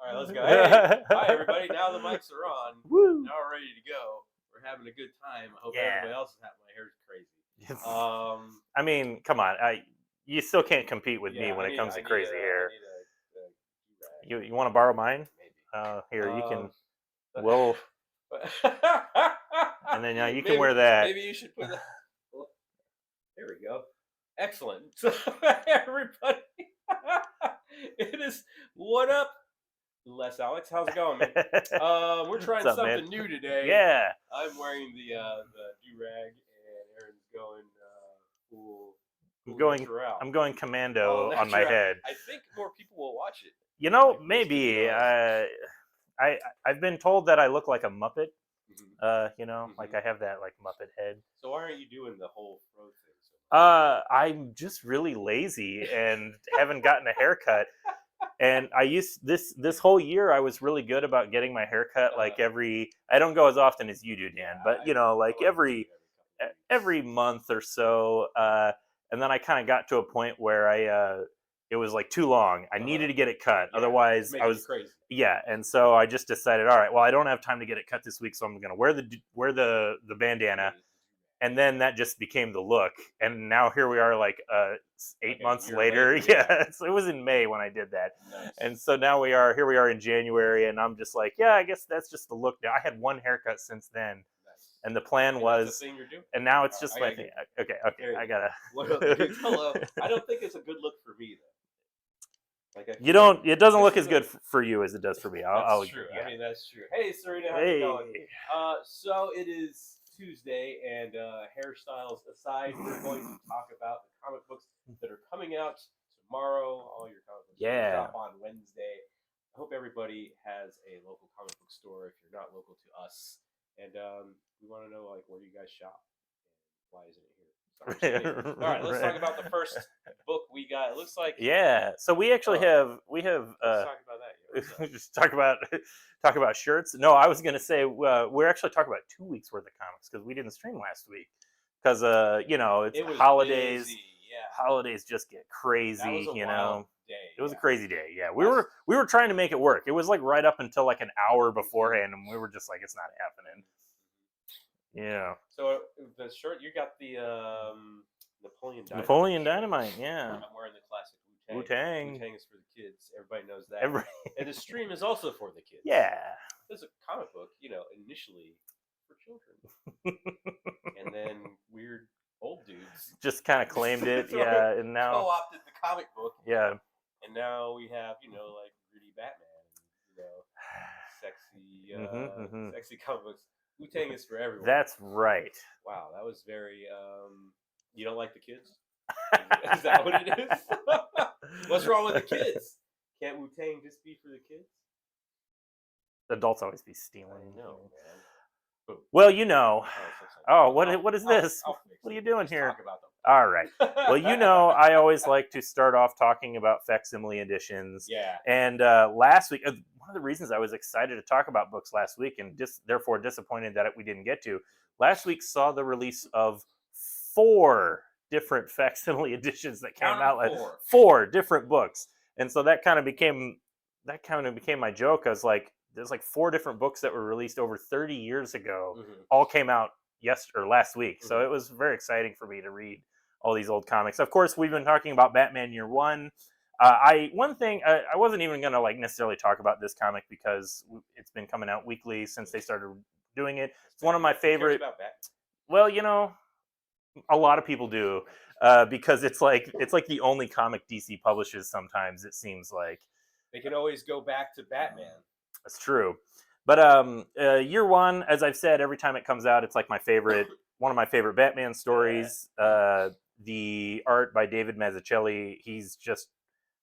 All right, let's go. Hey, hi everybody. Now the mics are on. Woo! Now we're ready to go. We're having a good time. I hope Yeah. everybody else is having. My hair's crazy. I mean, come on. You still can't compete with me Yeah, when I it need- comes I to need crazy a- hair. I need a You want to borrow mine? maybe. Here, you can. But- Well, and then you can wear that. Maybe you should put that. There we go. Excellent. So everybody, it is what up, Les Alex. How's it going, man? We're trying What's up, something man? new today. Yeah. I'm wearing the do rag, and Aaron's going full. I'm going commando on my natural. head. I think more people will watch it. You know, Like this maybe. video. I've been told that I look like a Muppet. Mhm. Like I have that like Muppet head. So why aren't you doing the whole fro thing? I'm just really lazy and haven't gotten a haircut. And I used this whole year I was really good about getting my haircut like I don't go as often as you do, Dan, but like every month or so. And then I kind of got to a point where it was like too long. I needed to get it cut. Yeah, Otherwise I was crazy. Yeah, and so I just decided, all right, well, I don't have time to get it cut this week, so I'm going to wear the bandana. And then that just became the look, and now here we are, like 8 months later. Yeah, so it was in May when I did that, Nice. and so now we are in January, and I'm just like, yeah, I guess that's just the look now. I had one haircut since then, and the plan was, that's the thing you're doing? and now it's just my thing. Okay, I gotta. What up, dude? Hello. I don't think it's a good look for me though. Like You don't. It doesn't look as good for you as it does for me. That's true. Yeah. I mean, that's true. Hey, Serena, how's it going? So it is Tuesday, and hairstyles aside, we're going to talk about the comic books that are coming out tomorrow. All your comic books drop on Wednesday. I hope everybody has a local comic book store if you're not local to us, and we want to know like where you guys shop. Why isn't it here? All right, let's talk about the first book we got. It looks like So we actually have Let's talk about that. Yeah, just talk about shirts. No, I was gonna say we're actually talking about 2 weeks worth of comics because we didn't stream last week because it's holidays. Busy, yeah. Holidays just get crazy. That was a wild day. It was a crazy day. Yeah, we were trying to make it work. It was like right up until like an hour beforehand, and we were just like, it's not happening. Yeah. So the shirt you got the Napoleon Dynamite. Yeah. I'm wearing the classic Wu-Tang. Wu-Tang is for the kids. Everybody knows that. And the stream is also for the kids. Yeah. There's a comic book, initially for children, and then weird old dudes just kind of claimed it. Yeah, and now co-opted the comic book. Yeah. And now we have like gritty Batman, sexy, sexy comic books. Wu-Tang is for everyone. That's right. Wow, that was very. You don't like the kids? Is that what it is? What's wrong with the kids? Can't Wu-Tang just be for the kids? Adults always be stealing. I know, man. Boom. Well, what is this? What are you doing here? Talk about them. All right. Well, I always like to start off talking about facsimile editions. Yeah. And last week, one of the reasons I was excited to talk about books last week, and therefore disappointed that we didn't get to, last week saw the release of 4 different facsimile editions that came out. 4 different books, and so that kind of became my joke. I was like, there's like 4 different books that were released over 30 years ago, all came out last week. So it was very exciting for me to read all these old comics. Of course, we've been talking about Batman Year One. I wasn't even gonna like necessarily talk about this comic because it's been coming out weekly since they started doing it. It's one of my favorite. Well, a lot of people do because it's like the only comic DC publishes. Sometimes it seems like they can always go back to Batman. That's true. But Year One, as I've said, every time it comes out, it's like one of my favorite Batman stories. The art by David Mazzucchelli, he's just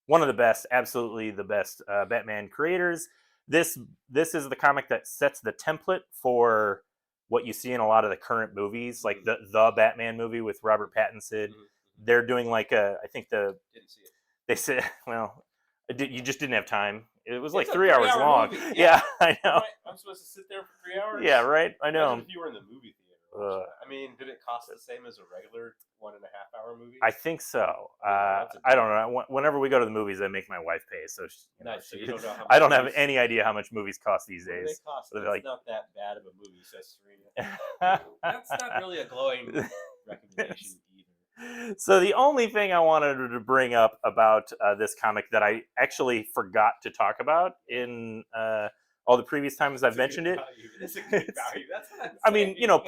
one of the best, absolutely the best Batman creators. This is the comic that sets the template for what you see in a lot of the current movies, like the Batman movie with Robert Pattinson. They're doing like I think didn't see it. They said, well, you just didn't have time. It was like 3 hours long. Movie. Yeah, I know. I'm supposed to sit there for 3 hours? Yeah, right. I know. Imagine if you were in the movie theater. I mean, did it cost the same as a regular 1.5-hour movie? I think so. Yeah, that's a I don't know. Whenever we go to the movies, I make my wife pay. So Nice. So you don't know how much I don't have movies- any idea how much movies cost these What do they days. cost? So It's they're like- not that bad of a movie, says Serena. That's not really a glowing recommendation either. So the only thing I wanted to bring up about this comic that I actually forgot to talk about in all the previous times I've mentioned it. It's a good value. That's what I'm I mean, saying.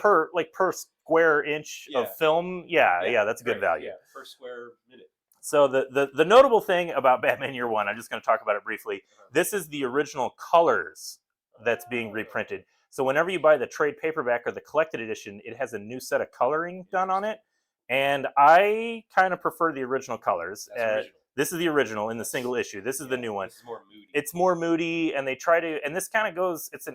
per square inch Yeah. of film, yeah, that's a good great. value. Yeah, per square minute. So the notable thing about Batman Year One, I'm just going to talk about it briefly. This is the original colors that's being reprinted. So whenever you buy the trade paperback or the collected edition, it has a new set of coloring done on it, and I kind of prefer the original colors. That's original. This is the original in the single issue. This is the new one. This is more moody. It's more moody, and they try to, and this kind of goes, it's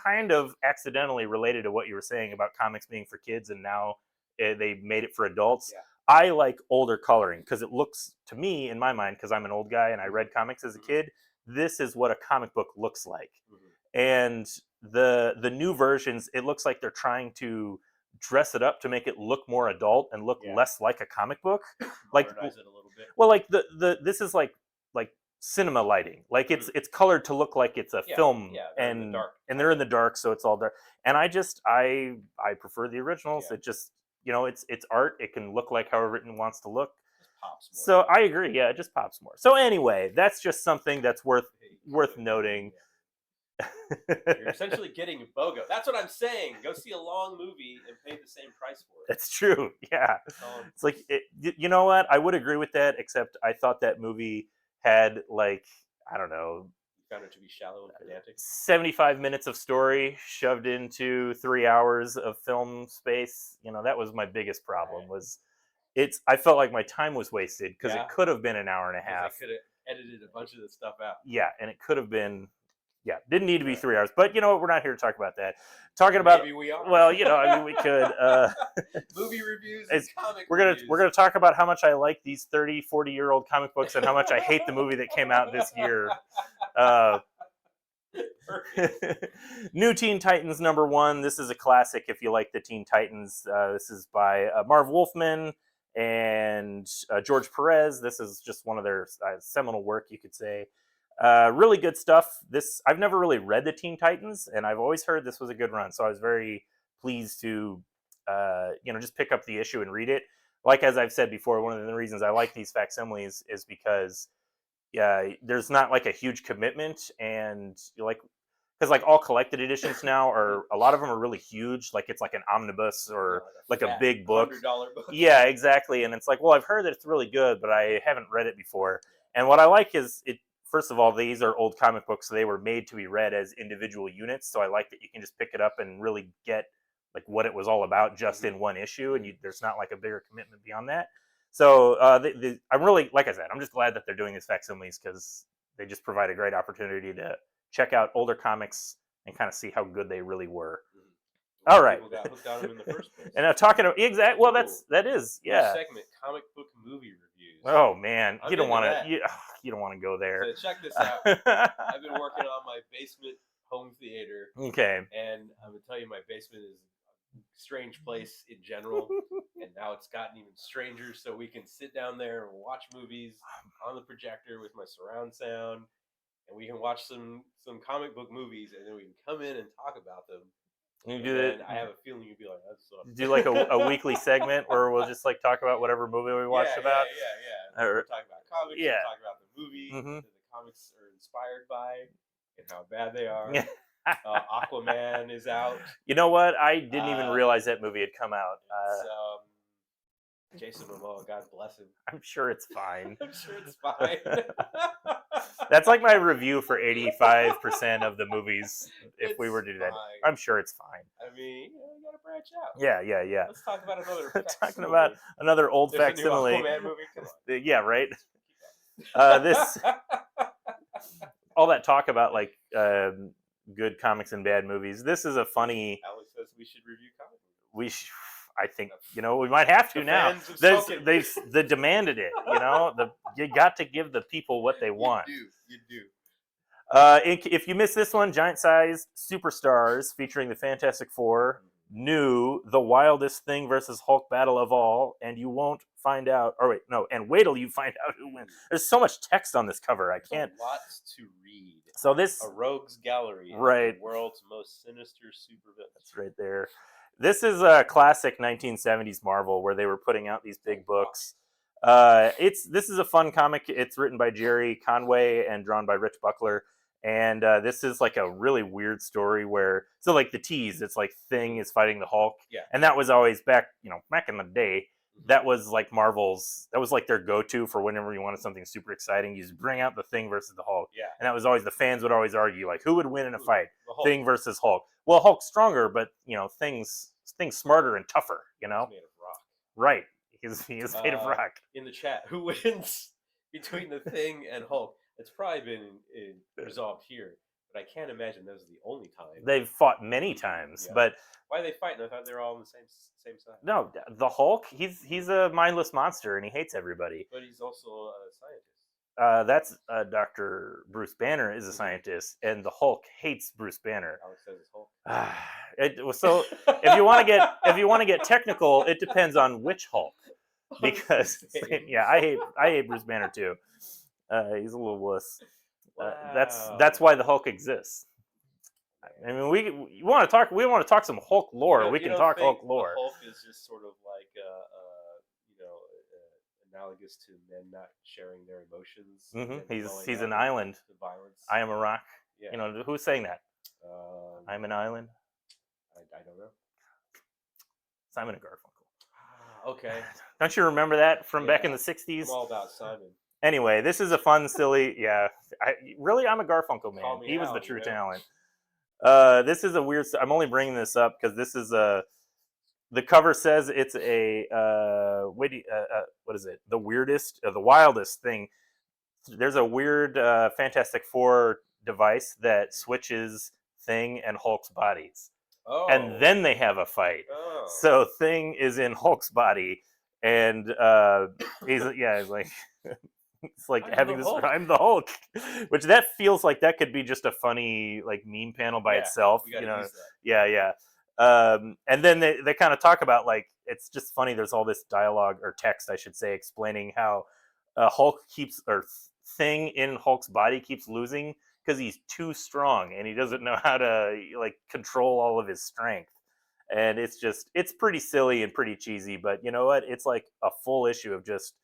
kind of accidentally related to what you were saying about comics being for kids, and now they made it for adults. Yeah. I like older coloring because it looks, to me, in my mind, because I'm an old guy and I read comics as a kid, this is what a comic book looks like. And the new versions, it looks like they're trying to dress it up to make it look more adult and look less like a comic book. Like, modernize it a little bit. well, like this is like cinema lighting. Like it's colored to look like it's a film, they're in the dark. and they're in the dark, so it's all dark. And I prefer the originals. Yeah. It just, it's art. It can look like however it wants to look. Just pops more. So I agree. Yeah, it just pops more. So anyway, that's just something that's worth noting. You're essentially getting BOGO. That's what I'm saying. Go see a long movie and pay the same price for it. That's true. Yeah. It's like, you know what? I would agree with that, except I thought that movie had, like, I don't know, You found it to be shallow and pedantic. 75 minutes of story shoved into 3 hours of film space. That was my biggest problem. I felt like my time was wasted because it could have been an hour and a half. They could have edited a bunch of this stuff out. Yeah, and it could have been. Yeah, didn't need to be 3 hours. But you know what? We're not here to talk about that. Talking about, maybe we are. Well, I mean, we could. Movie reviews and comic We're reviews. gonna talk about how much I like these 30, 40-year-old comic books and how much I hate the movie that came out this year. New Teen Titans #1. This is a classic if you like the Teen Titans. This is by Marv Wolfman and George Perez. This is just one of their seminal work, you could say. Really good stuff. I've never really read the Teen Titans, and I've always heard this was a good run, so I was very pleased to just pick up the issue and read it. Like, as I've said before, one of the reasons I like these facsimiles is because there's not like a huge commitment, and because like all collected editions now are, a lot of them are really huge, like it's like an omnibus or like a big book. $100 book. Yeah, exactly. And it's like, well, I've heard that it's really good, but I haven't read it before. And what I like is first of all, these are old comic books, so they were made to be read as individual units. So I like that you can just pick it up and really get like what it was all about just in one issue, and there's not like a bigger commitment beyond that. So I'm really, like I said, I'm just glad that they're doing these facsimiles because they just provide a great opportunity to check out older comics and kind of see how good they really were. Well, all right. People got hooked on them in the first place. And talking about well, that is New segment, comic book movie reviews. Oh man, I'm you don't into want that. to. You don't want to go there. So check this out. I've been working on my basement home theater, Okay. and I'm gonna tell you, my basement is a strange place in general, and now it's gotten even stranger. So we can sit down there and watch movies on the projector with my surround sound, and we can watch some comic book movies, and then we can come in and talk about them. You And do then that. I have a feeling you'd be like, "That's Do like a weekly segment where we'll just like talk about whatever movie we watched about. Yeah. Or- We'll talk about comics. Yeah. We'll talk about the movie Mhm. that the comics are inspired by and how bad they are. Yeah. Aquaman is out. You know what? I didn't even Uh, realize that movie had come out. It's, Jason Momoa, God bless him. I'm sure it's fine. I'm sure it's fine. That's like my review for 85% of the movies. If we It's were to do that, fine. I'm sure it's fine. I mean, you gotta branch out. Yeah. Let's talk about another. Talking facsimile. about another old There's a new facsimile. Aquaman movie. Come on. Yeah, right. This all that talk about like good comics and bad movies. This is a funny. Alex says we should review comics. I think we might have to The now. fans have spoken. They demanded it. You got to give the people what they want. You do. If you missed this one, Giant Size Superstars featuring the Fantastic Four, new The Wildest Thing versus Hulk Battle of All, and you won't find out. Or wait, no, and wait till you find out who wins. There's so much text on this cover. I can't. Lots to read. So this A rogues gallery. Right. The world's most sinister supervillains. That's right there. This is a classic 1970s Marvel where they were putting out these big books. This is a fun comic. It's written by Jerry Conway and drawn by Rich Buckler. And this is like a really weird story where, so like the tease, it's like Thing is fighting the Hulk. Yeah. And that was always back in the day, that was like Marvel's, that was like their go-to for whenever you wanted something super exciting. You just bring out the Thing versus the Hulk. Yeah. And that was always, the fans would always argue, like, who would win in a fight? The Hulk. Thing versus Hulk. Well, Hulk's stronger, but, Thing's smarter and tougher, He's made of rock. Right. He is made of rock. In the chat, who wins between the Thing and Hulk? It's probably been resolved here, but I can't imagine those are the only time. They've fought many times, Yeah. but Why are they fighting? I thought they were all on the same side. no, the Hulk, he's a mindless monster and he hates everybody. But he's also a scientist. That's Dr. Bruce Banner is a scientist, and the Hulk hates Bruce Banner. Alex says it's Hulk. So if you want to get technical, it depends on which Hulk, because yeah, I hate Bruce Banner too. He's a little wuss. That's why the Hulk exists. I mean, we want to talk some Hulk lore. We can talk Hulk lore. The Hulk is just sort of like analogous to men not sharing their emotions. Mm-hmm. He's an island. The violence. I am a rock. Yeah. Who's saying that? I'm an island. I don't know. Simon and Garfunkel. Okay. Don't you remember that from back in the 60s? I'm all about Simon. Anyway, this is a fun, silly, I'm a Garfunkel man. Call me He was out, the true you know? talent. This is a weird. I'm only bringing this up because this is a. The cover says it's a. What is it? The wildest thing. There's a weird Fantastic Four device that switches Thing and Hulk's bodies, and then they have a fight. Oh. So Thing is in Hulk's body, and he's like. It's like having this. I'm the Hulk, which that feels like that could be just a funny like meme panel by itself. Use that. Yeah. And then they kind of talk about like it's just funny. There's all this dialogue or text, I should say, explaining how Hulk Thing in Hulk's body keeps losing because he's too strong and he doesn't know how to like control all of his strength. And it's pretty silly and pretty cheesy, but you know what? It's like a full issue of just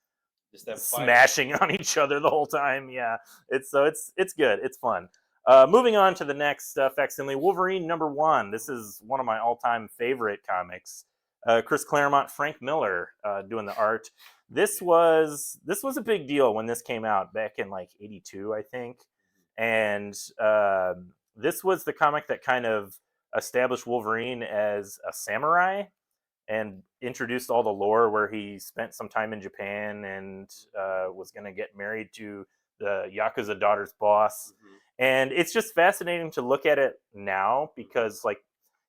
them smashing on each other the whole time. Yeah, it's good. It's fun. Moving on to the next facsimile, Wolverine #1. This is one of my all-time favorite comics. Chris Claremont, Frank Miller doing the art. This was a big deal when this came out back in like '82, I think. And this was the comic that kind of established Wolverine as a samurai and introduced all the lore where he spent some time in Japan and was going to get married to the Yakuza daughter's boss. Mm-hmm. And it's just fascinating to look at it now because, like,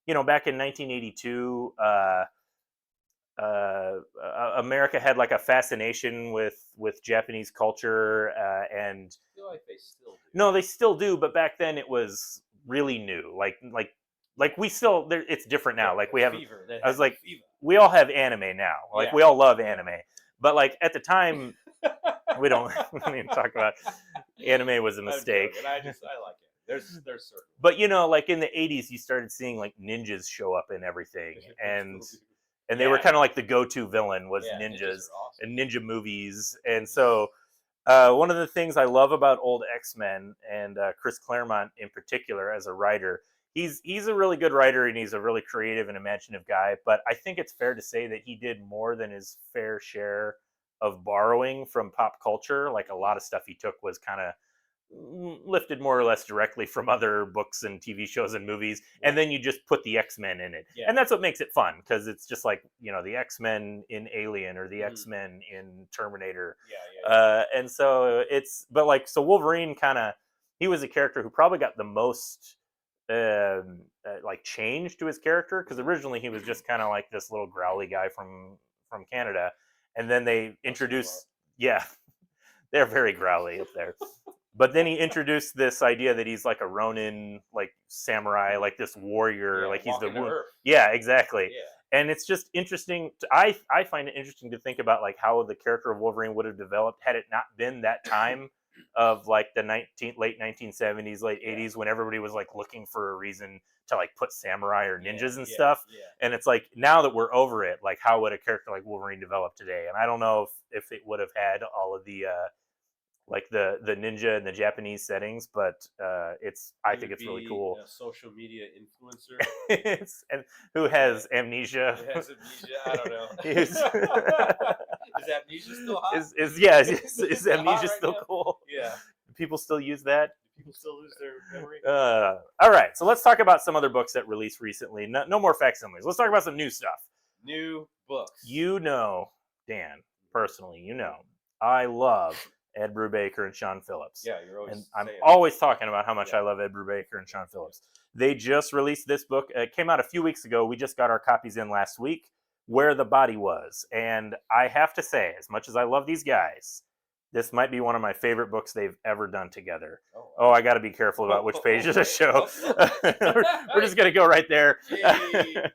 back in 1982, America had like a fascination with Japanese culture, and I feel like they still do. No, they still do, but back then it was really new. Like we still, it's different now. Like we have, I was like, we all have anime now. Like we all love anime, but like at the time, we don't even talk about anime was a mistake. I like it. There's certain. But like in the 80s, you started seeing like ninjas show up in everything, and they were kind of like the go-to villain was ninjas awesome. and ninja movies. And so one of the things I love about old X-Men and Chris Claremont in particular as a writer, he's a really good writer and he's a really creative and imaginative guy. But I think it's fair to say that he did more than his fair share of borrowing from pop culture. Like a lot of stuff he took was kind of lifted more or less directly from other books and TV shows and movies, and then you just put the X-Men in it, and that's what makes it fun because it's just like the X-Men in Alien or the X-Men in Terminator, and so so Wolverine he was a character who probably got the most like change to his character because originally he was just kind of like this little growly guy from Canada, and then they introduced they're very growly up there. But then he introduced this idea that he's like a Ronin, like samurai, like this warrior, Yeah, like he's the walking to Earth. yeah, exactly. Yeah. And it's just interesting. I find it interesting to think about like how the character of Wolverine would have developed had it not been that time of like the late 1970s, late Yeah. 80s, when everybody was like looking for a reason to like put samurai or ninjas and Yeah, stuff. yeah. And it's like now that we're over it, like how would a character like Wolverine develop today? And I don't know if it would have had all of the like the ninja and the Japanese settings, but I He think would it's really be cool. a social media influencer. And who has amnesia? It has amnesia. I don't know. Is- Is amnesia still hot? is it hot amnesia right still now? cool? Yeah. Do people still use that? Do people still lose their memory? All right, so let's talk about some other books that released recently. No more facsimiles. Let's talk about some new stuff. New books. You know, Dan, personally, you know, I love Ed Brubaker and Sean Phillips. Yeah, you're always And I'm saying always talking about how much Yeah. I love Ed Brubaker and Sean Phillips. They just released this book. It came out a few weeks ago. We just got our copies in last week, Where the Body Was. And I have to say, as much as I love these guys, this might be one of my favorite books they've ever done together. Oh, I got to be careful about which pages I show. We're just going to go right there. Hey.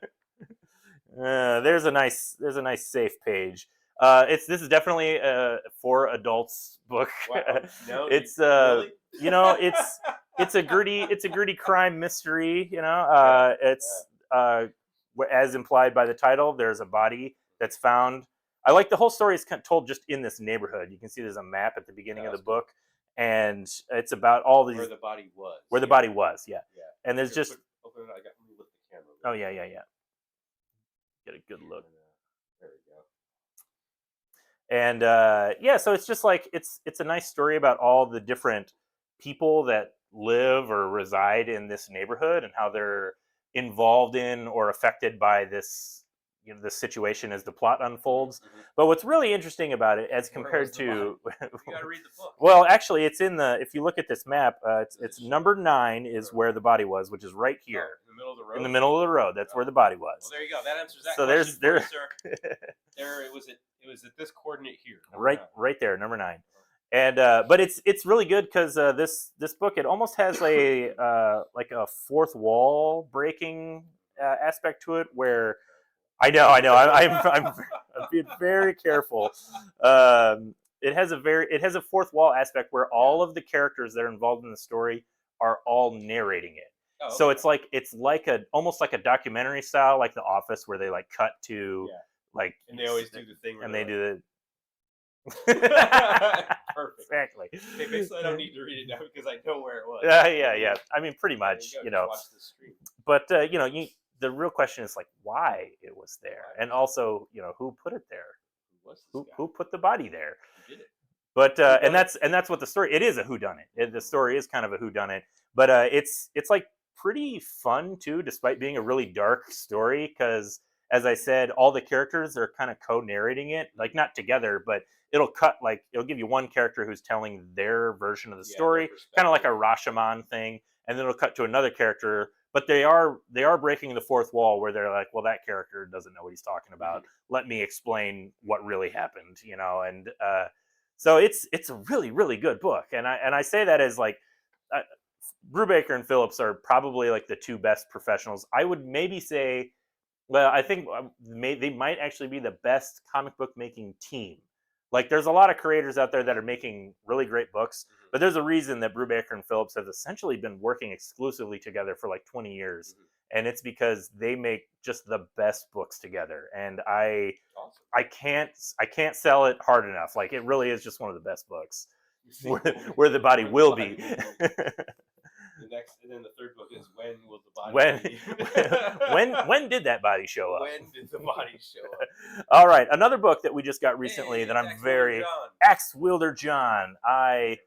There's a nice safe page. This is definitely a for adults book. Wow. No, It's really? you know, it's a gritty crime mystery. You know, it's as implied by the title. There's a body that's found. I like the whole story is told just in this neighborhood. You can see there's a map at the beginning of the book, and it's about all these Where the body was. where the body was. Yeah, Yeah. and there's Here, just open it. Let me lift the camera. oh yeah. Get a good look. There we go. And yeah, so it's just like it's a nice story about all the different people that live or reside in this neighborhood and how they're involved in or affected by this this situation as the plot unfolds. Mhm. But what's really interesting about it as Where compared was the to You gotta read the book. well, actually it's in the if you look at this map, it's Is it number 9 is where the body was, which is right here. Oh, in the middle of the road. In the middle of the road. That's where the body was. Well, there you go. That answers that. So question there's for you, sir. There it was at this coordinate here. right there, number 9. And but it's really good because this book, it almost has a like a fourth wall breaking aspect to it, where I know I'm being very careful. It has a fourth wall aspect where all of the characters that are involved in the story are all narrating it. Oh, okay. So it's like almost like a documentary style, like The Office, where they like cut to like, and they always do the thing where and they do the perfect. Exactly. Okay, basically, I don't need to read it now because I know where it was. Yeah. I mean, pretty There much, you you go, know. just watch the stream. But the real question is like why it was there, and also who put it there, Who was this guy? who put the body there. Who did it? But and that's what the story. It is a whodunit. The story is kind of a whodunit, but it's like pretty fun too, despite being a really dark story. Because as I said, all the characters are kind of co-narrating it, like not together, but it'll give you one character who's telling their version of the story, kind of like a Rashomon thing, and then it'll cut to another character. But they are breaking the fourth wall where they're like, well, that character doesn't know what he's talking about. Mm-hmm. Let me explain what really happened, and. So it's a really, really good book, and I say that as like Brubaker and Phillips are probably like the two best professionals. I would maybe say, well, I think they might actually be the best comic book making team. Like, there's a lot of creators out there that are making really great books, but there's a reason that Brubaker and Phillips have essentially been working exclusively together for like 20 years. And it's because they make just the best books together. And I can't sell it hard enough. Like, it really is just one of the best books. Where the body will be. And then the third book is when will the body be? when did that body show up? When did the body show up? All right, another book that we just got recently that I'm very Axe Wielder John. I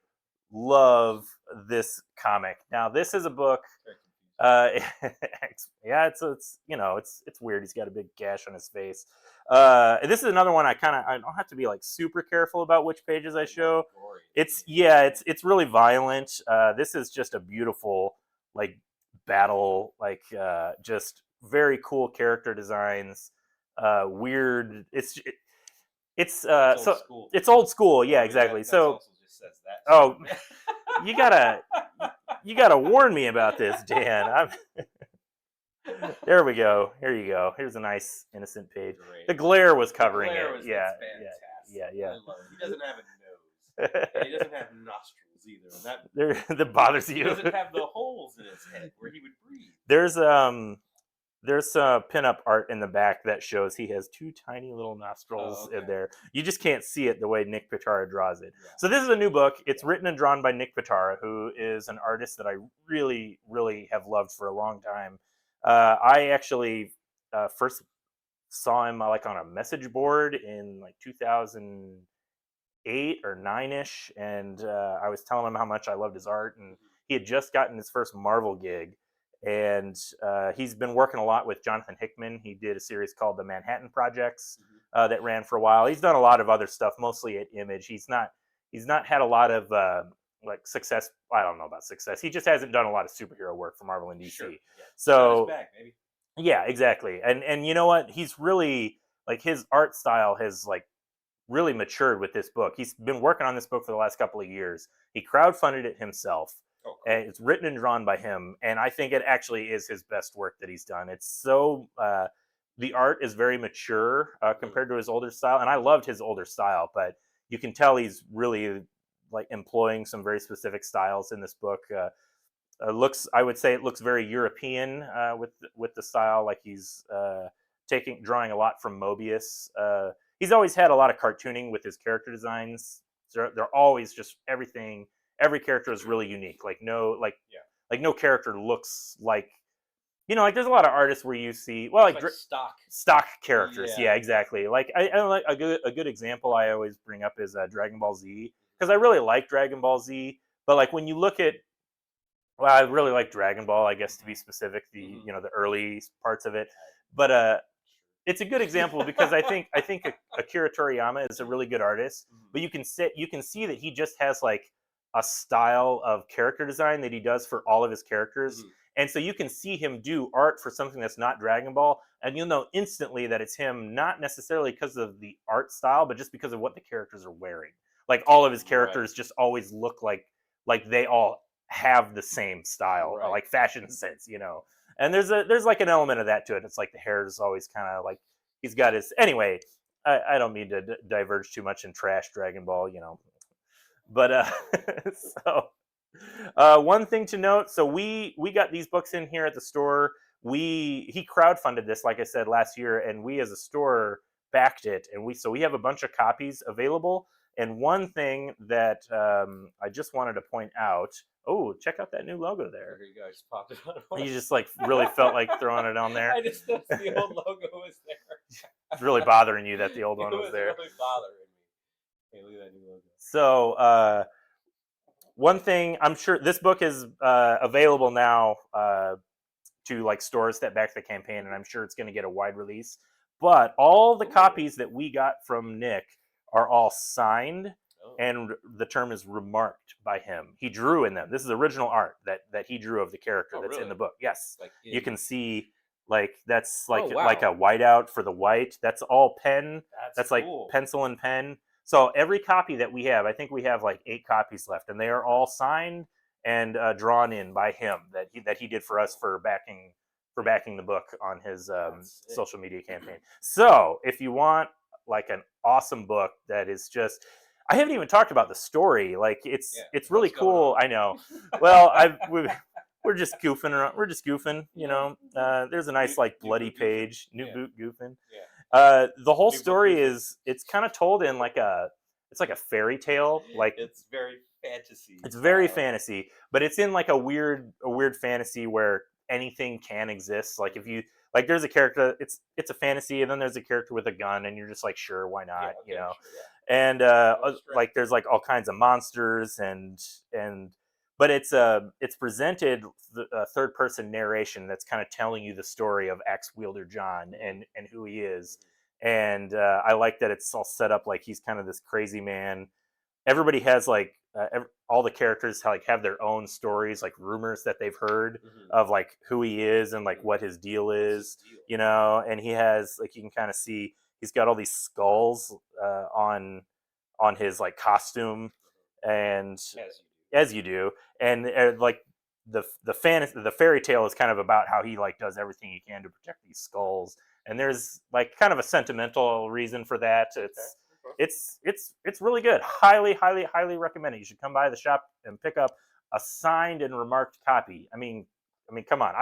love this comic. Now, this is a book. Yeah, it's weird. He's got a big gash on his face. This is another one I don't have to be like super careful about which pages I show. It's really violent. This is just a beautiful like battle, like just very cool character designs. Weird. It's old school. Yeah, exactly. So says that. Oh, you gotta warn me about this, Dan. There we go. Here you go. Here's a nice innocent page. Great. The glare was The covering glare it. was, Yeah, it's fantastic. yeah. I love it. He doesn't have a nose. And he doesn't have nostrils either. And that bothers he you. doesn't have the holes in his head where he would breathe. There's some pinup art in the back that shows he has two tiny little nostrils in there. You just can't see it the way Nick Pitara draws it. Yeah. So this is a new book. It's written and drawn by Nick Pitara, who is an artist that I really, really have loved for a long time. I actually first saw him like on a message board in like 2008 or 9ish, and I was telling him how much I loved his art, and he had just gotten his first Marvel gig. And he's been working a lot with Jonathan Hickman. He did a series called The Manhattan Projects that ran for a while. He's done a lot of other stuff, mostly at Image. He's not had a lot of like success. I don't know about success. He just hasn't done a lot of superhero work for Marvel and DC. Sure. Yeah. So back, maybe. Yeah, exactly. And you know what? He's really like his art style has like really matured with this book. He's been working on this book for the last couple of years. He crowdfunded it himself. Oh, cool. And it's written and drawn by him, and I think it actually is his best work that he's done. It's so the art is very mature compared to his older style, and I loved his older style, but you can tell he's really like employing some very specific styles in this book. I would say it looks very European with the style, like he's drawing a lot from Mobius. He's always had a lot of cartooning with his character designs. They're always just every character is really unique. Like no character looks like, like there's a lot of artists where you see like stock characters. Yeah, exactly. Like I like a good example I always bring up is Dragon Ball Z, because I really like Dragon Ball Z, but like when you look at I really like Dragon Ball, I guess, to be specific, the early parts of it, but it's a good example because I think Akira Toriyama is a really good artist, but you can see that he just has like a style of character design that he does for all of his characters. And so you can see him do art for something that's not Dragon Ball, and you'll know instantly that it's him, not necessarily because of the art style, but just because of what the characters are wearing. Like all of his characters just always look like they all have the same style, like fashion sense, And there's like an element of that to it. It's like the hair is always kind of like he's got his. Anyway, I don't mean to diverge too much and trash Dragon Ball, But one thing to note, so we got these books in here at the store. He crowdfunded this, like I said, last year, and we as a store backed it, and we have a bunch of copies available. And one thing that I just wanted to point out, check out that new logo there. There you go, I just popped it on. You just like really felt like throwing it on there. I just noticed the old logo was there. It's really bothering you that the old one was there. It was really bothering me. Hey, look at that new logo. So one thing, I'm sure this book is available now to like stores that back the campaign, and I'm sure it's going to get a wide release. But all the copies that we got from Nick are all signed, and the term is remarked by him. He drew in them. This is original art that he drew of the character that's in the book. Yes, you can see like that's like like a whiteout for the white. That's all pen. That's like pencil and pen. So every copy that we have, I think we have like 8 copies left, and they are all signed and drawn in by him that he did for us for backing the book on his social media campaign. So if you want like an awesome book that is just, I haven't even talked about the story. Like it's really cool. I know. Well, we're just goofing around. We're just goofing, There's a nice like bloody page, new boot goofing. Yeah. The whole story is, it's kind of told in like it's like a fairy tale. Like it's very fantasy. It's very fantasy, but it's in like a weird fantasy where anything can exist. Like if you like, there's a character. It's a fantasy, and then there's a character with a gun, and you're just like, sure, why not? Sure, And like there's like all kinds of monsters and but it's presented third person narration that's kind of telling you the story of Axe Wielder John and who he is. And I like that it's all set up like he's kind of this crazy man. Everybody has like all the characters have their own stories, like rumors that they've heard of like who he is and like what his deal is, And he has, like, you can kind of see he's got all these skulls on his like costume, and As as you you do. do, and like the fairy tale is kind of about how he like does everything he can to protect these skulls, and there's like kind of a sentimental reason for that. Okay. It's really good. Highly recommend it. You should come by the shop and pick up a signed and remarked copy. I mean, come on.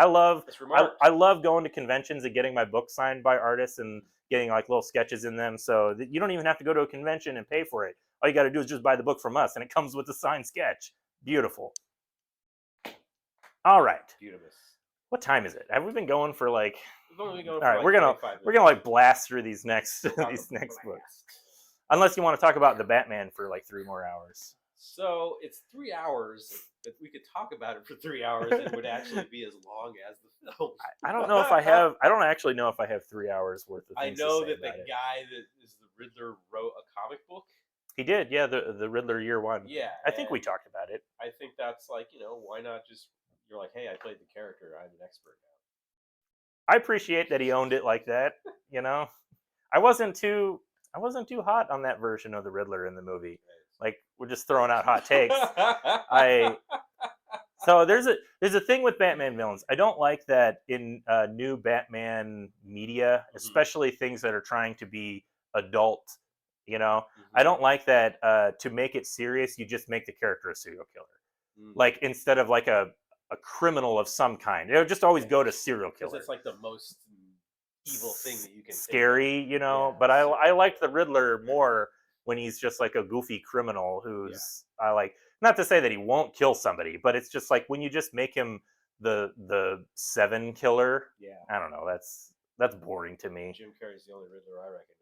It's remarked. I love going to conventions and getting my books signed by artists and getting like little sketches in them, so that you don't even have to go to a convention and pay for it. All you got to do is just buy the book from us, and it comes with a signed sketch. Beautiful. All right. Beautiful. What time is it? Have we been going for like? We've only been going All for right, like we're gonna 25 we're gonna like blast through these next minutes. these next books, unless you want to talk about the Batman for like 3 more hours. So it's 3 hours. If we could talk about it for 3 hours, it would actually be as long as the film. I don't know if I have. I don't actually know if I have 3 hours worth of I things know to say that the about it. guy that is the Riddler wrote a comic book. He did, yeah. The Riddler Year One. Yeah, I think we and talked about it. I think that's like, why not just, you're like, hey, I played the character, I'm an expert now. I appreciate that he owned it like that. You know, I wasn't too hot on that version of the Riddler in the movie. Like, we're just throwing out hot takes. So there's a thing with Batman villains. I don't like that in new Batman media, especially things that are trying to be adult. I don't like that to make it serious. You just make the character a serial killer, like instead of like a criminal of some kind. It would just always go to serial Because killer. it's like the most evil thing that you can scary, think of. Yeah, but I liked the Riddler more when he's just like a goofy criminal who's I like, not to say that he won't kill somebody, but it's just like when you just make him the Seven killer. Yeah. I don't know, that's boring to me. Jim Carrey's the only Riddler I reckon.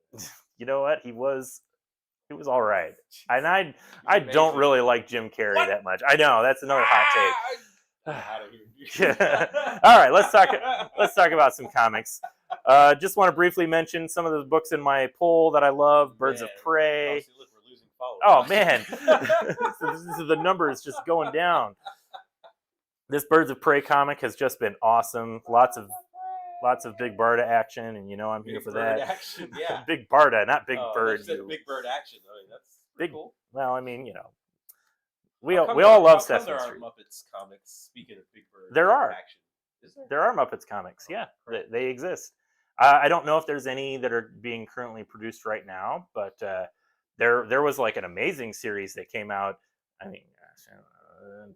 You know what? He was all right. And I don't really like Jim Carrey that much. I know, that's another hot take. All right, let's talk about some comics. Just want to briefly mention some of the books in my poll that I love. Birds of Prey. See, look, we're losing followers. Oh man, so the number is just going down. This Birds of Prey comic has just been awesome. Lots of Big Barda action, and I'm here for that. Action, yeah. Big Barda, not Big Bird. Big Bird action. I mean, that's big. Cool. Well, I mean, we all love Sesame There are Street. Muppets comics. Speaking of Big Bird, there are. Action. Is there? There are Muppets comics. Yeah, they exist. I don't know if there's any that are being currently produced right now, but there was like an amazing series that came out. I mean,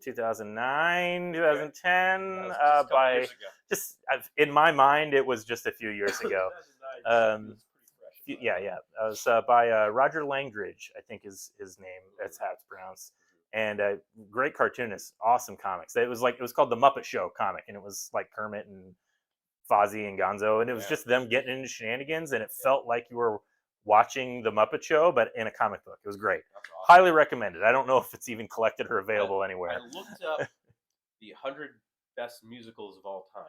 2009, 2010. By just in my mind, it was just a few years ago. Yeah. It was by Roger Langridge, I think is his name. That's how it's pronounced. And great cartoonist, awesome comics. It was called the Muppet Show comic, and it was like Kermit and Fozzie and Gonzo, and it was just them getting into shenanigans, and it felt like you were watching the Muppet Show, but in a comic book. It was great. Awesome. Highly recommended. I don't know if it's even collected or available anywhere. I looked up the 100 best musicals of all time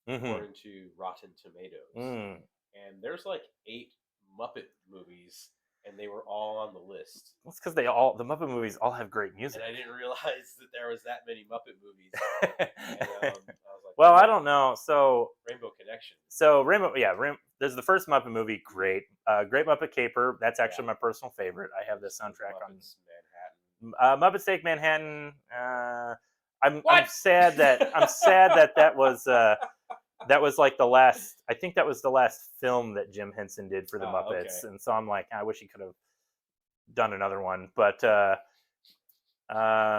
according to Rotten Tomatoes, and there's like 8 Muppet movies, and they were all on the list. That's because the Muppet movies all have great music. And I didn't realize that there was that many Muppet movies. And, I was like, well, I don't know. So Rainbow Connection. So there's the first Muppet movie. Great, Great Muppet Caper. That's actually my personal favorite. I have the soundtrack Muppets on Muppets Take Manhattan. I'm sad that was like the last. I think that was the last film that Jim Henson did for the Muppets, and so I'm like, I wish he could have done another one. But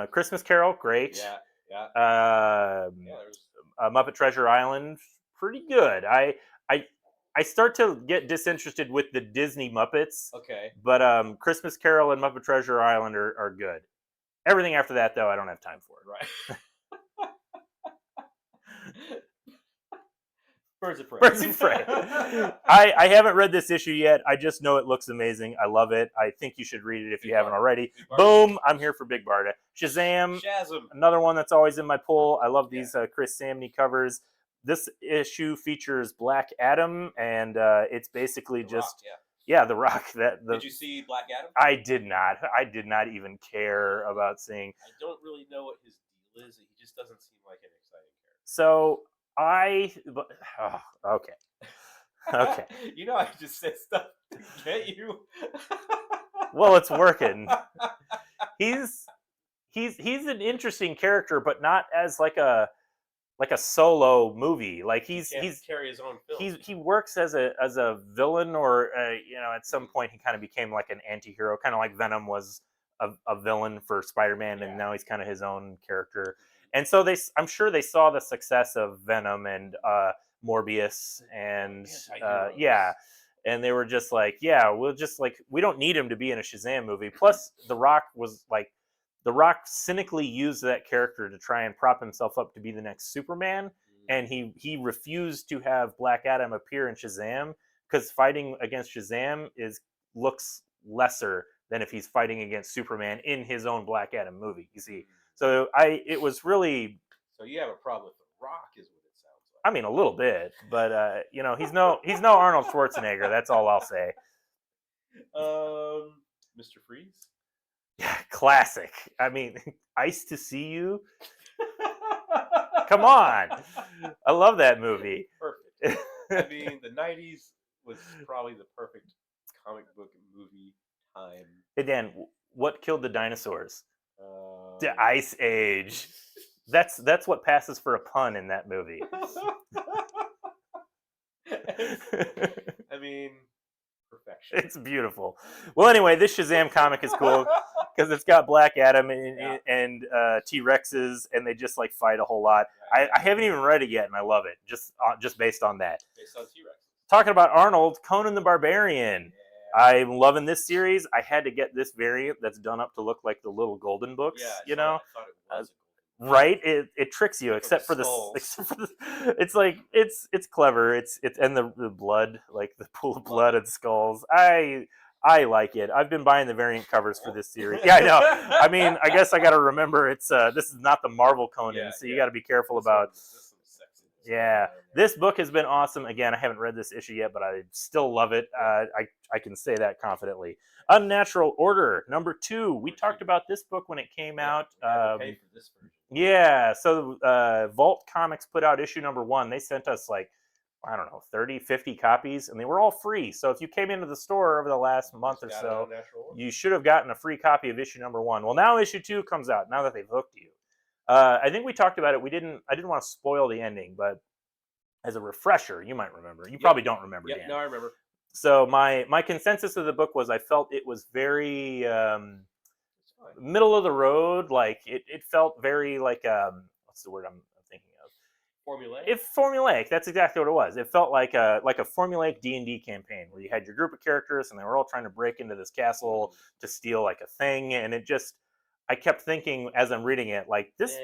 Christmas Carol, great. Yeah. Muppet Treasure Island, pretty good. I start to get disinterested with the Disney Muppets. Okay. But Christmas Carol and Muppet Treasure Island are good. Everything after that, though, I don't have time for. Right. Birds of Prey. Birds of Prey. I haven't read this issue yet. I just know it looks amazing. I love it. I think you should read it if you haven't already. Boom! I'm here for Big Barda. Shazam! Another one that's always in my pool. I love these Chris Samney covers. This issue features Black Adam, and it's basically The Rock. Did you see Black Adam? I did not. I did not even care about seeing. I don't really know what his deal is. He just doesn't seem like an exciting character. So okay. I just said stuff to get you. Well, it's working. He's an interesting character, but not as like a solo movie. Like He can't carry his own film. he works as a villain, or at some point he kind of became like an anti-hero, kind of like Venom was a villain for Spider-Man, and now he's kind of his own character. And so I'm sure they saw the success of Venom and Morbius, and yeah, and they were just like, yeah, we don't need him to be in a Shazam movie. Plus, The Rock cynically used that character to try and prop himself up to be the next Superman, and he refused to have Black Adam appear in Shazam because fighting against Shazam looks lesser than if he's fighting against Superman in his own Black Adam movie. You see, so it was really. So you have a problem with The Rock, is what it sounds like. I mean, a little bit, but he's no Arnold Schwarzenegger. That's all I'll say. Mr. Freeze. Yeah, classic. I mean, Ice to See You. Come on, I love that movie. Perfect. I mean, the '90s was probably the perfect comic book movie time. Hey Dan, what killed the dinosaurs? The Ice Age. That's what passes for a pun in that movie. I mean, perfection. It's beautiful. Well, anyway, this Shazam comic is cool because it's got Black Adam and T-Rexes, and they just like fight a whole lot. I haven't even read it yet, and I love it just based on that. Based on T-Rex. Talking about Arnold, Conan the Barbarian. Yeah. I'm loving this series. I had to get this variant that's done up to look like the little golden books. Yeah, I thought it was. Right? It tricks you, except for it's like it's clever. It's and the blood, like the pool of blood and skulls. I like it. I've been buying the variant covers for this series. Yeah, I know. I mean, I guess I got to remember this is not the Marvel Conan, so you got to be careful about. Yeah, this book has been awesome. Again, I haven't read this issue yet, but I still love it. I can say that confidently. Unnatural Order #2. We talked about this book when it came out. Pay for this version. Yeah, so Vault Comics put out issue #1. They sent us like, I don't know, 30, 50 copies, and they were all free. So if you came into the store over the last month or so, you should have gotten a free copy of issue #1. Well, now issue 2 comes out, now that they've hooked you. I think we talked about it. I didn't want to spoil the ending, but as a refresher, you might remember. You probably don't remember, Dan. No, I remember. So my consensus of the book was I felt it was very middle of the road. Like it felt very like what's the word I'm thinking of? Formulaic. Formulaic. That's exactly what it was. It felt like a formulaic D&D campaign where you had your group of characters and they were all trying to break into this castle to steal like a thing, and it just. I kept thinking as I'm reading it, like this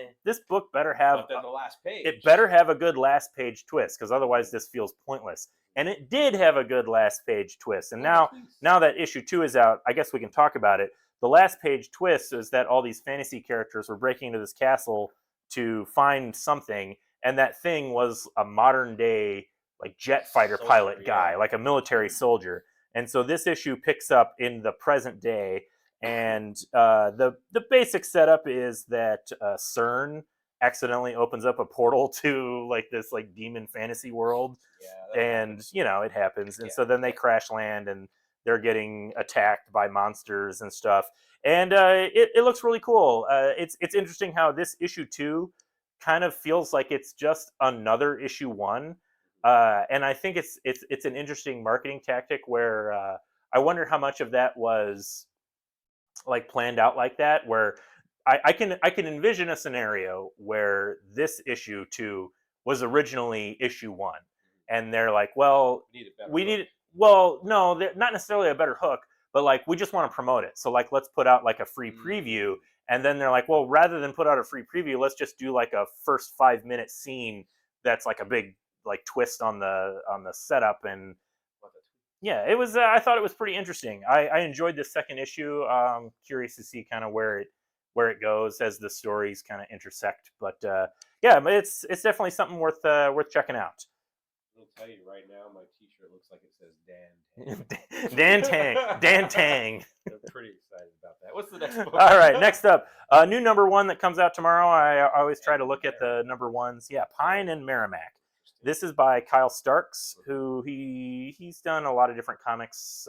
book better have. But then the last page. It better have a good last page twist, because otherwise this feels pointless. And it did have a good last page twist. And now that issue 2 is out, I guess we can talk about it. The last page twist is that all these fantasy characters were breaking into this castle to find something, and that thing was a modern day like jet fighter pilot guy, like a military soldier. And so this issue picks up in the present day. And the basic setup is that CERN accidentally opens up a portal to like this like demon fantasy world, and it happens. And so then they crash land and they're getting attacked by monsters and stuff. And it looks really cool. It's interesting how this issue 2 kind of feels like it's just another issue 1, and I think it's an interesting marketing tactic where I wonder how much of that was like planned out like that, where I can envision a scenario where this issue 2 was originally issue 1, and they're like, well, no, not necessarily a better hook, but like we just want to promote it, so like let's put out like a free preview. And then they're like, well, rather than put out a free preview, let's just do like a first 5-minute scene that's like a big like twist on the setup. And yeah, it was. I thought it was pretty interesting. I enjoyed the second issue. Curious to see kind of where it goes as the stories kind of intersect. But yeah, it's definitely something worth checking out. I'll tell you right now, my T-shirt looks like it says Dan Tang. Dan Tang. Dan Tang. I'm pretty excited about that. What's the next book? All right, next up, new #1 that comes out tomorrow. I always try to look at the #1s. Yeah, Pine and Merrimack. This is by Kyle Starks, who he's done a lot of different comics.